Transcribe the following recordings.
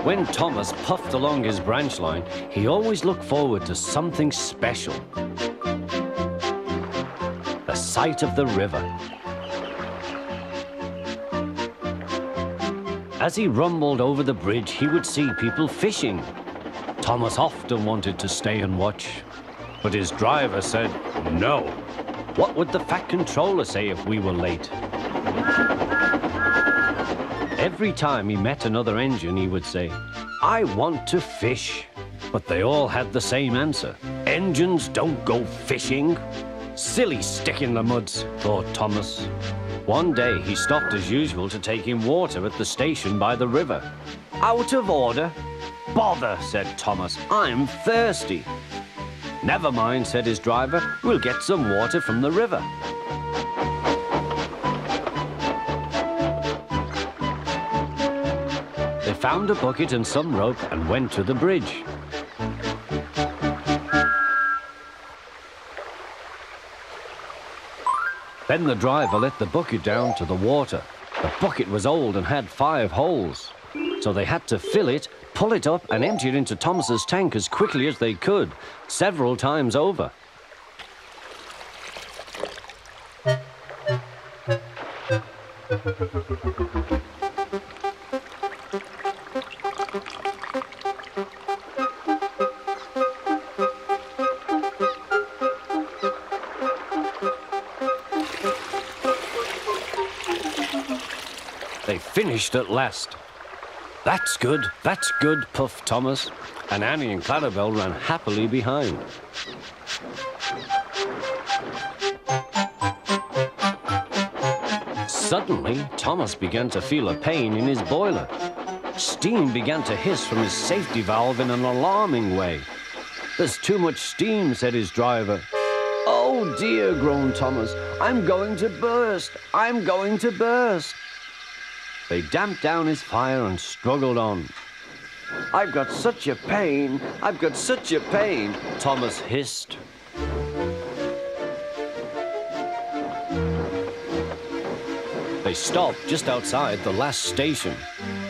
When Thomas puffed along his branch line, he always looked forward to something special. The sight of the river. As he rumbled over the bridge, he would see people fishing. Thomas often wanted to stay and watch, but his driver said no. What would the Fat Controller say if we were late? Every time he met another engine, he would say, "I want to fish." But they all had the same answer. "Engines don't go fishing." Silly stick in the muds, thought Thomas. One day he stopped as usual to take in water at the station by the river. "Out of order." "Bother," said Thomas, "I'm thirsty." "Never mind," said his driver, "we'll get some water from the river." They found a bucket and some rope and went to the bridge. Then the driver let the bucket down to the water. The bucket was old and had 5 holes. So they had to fill it, pull it up and empty it into Thomas's tank as quickly as they could, several times over. They finished at last. That's good, puffed Thomas, and Annie and Clarabel ran happily behind. Suddenly, Thomas began to feel a pain in his boiler. Steam began to hiss from his safety valve in an alarming way. "There's too much steam," said his driver. "Oh dear," groaned Thomas, "I'm going to burst, I'm going to burst." They damped down his fire and struggled on. "I've got such a pain, I've got such a pain," Thomas hissed. They stopped just outside the last station,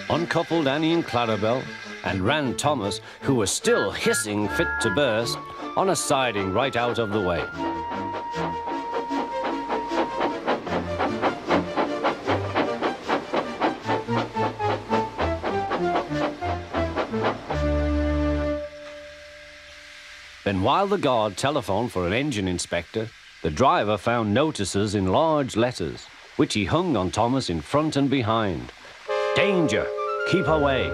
uncoupled Annie and Clarabel, and ran Thomas, who was still hissing fit to burst, on a siding right out of the way. Then while the guard telephoned for an engine inspector, the driver found notices in large letters, which he hung on Thomas in front and behind. "Danger! Keep away!"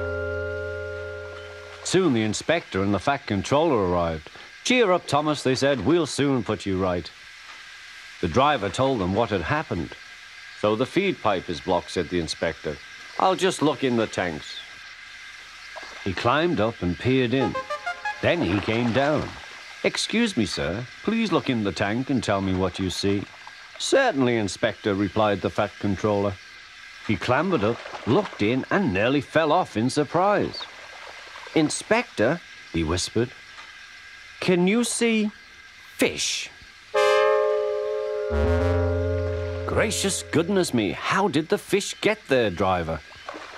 Soon the inspector and the Fat Controller arrived. "Cheer up, Thomas," they said, "we'll soon put you right." The driver told them what had happened. "So the feed pipe is blocked," said the inspector. "I'll just look in the tanks." He climbed up and peered in. Then he came down. "Excuse me, sir, please look in the tank and tell me what you see." "Certainly, Inspector," replied the Fat Controller. He clambered up, looked in, and nearly fell off in surprise. "Inspector," he whispered, "can you see fish?" "Gracious goodness me, how did the fish get there, driver?"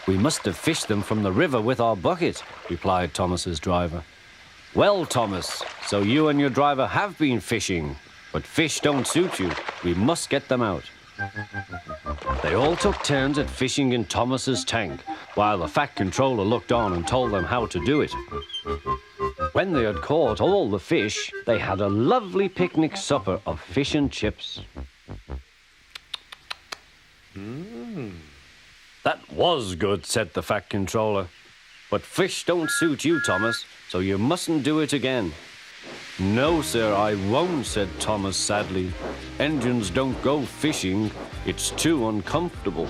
"We must have fished them from the river with our bucket," replied Thomas's driver. "Well, Thomas, so you and your driver have been fishing, but fish don't suit you. We must get them out." They all took turns at fishing in Thomas's tank, while the Fat Controller looked on and told them how to do it. When they had caught all the fish, they had a lovely picnic supper of fish and chips. "That was good," said the Fat Controller. "But fish don't suit you, Thomas, so you mustn't do it again." "No, sir, I won't," said Thomas sadly. "Engines don't go fishing. It's too uncomfortable."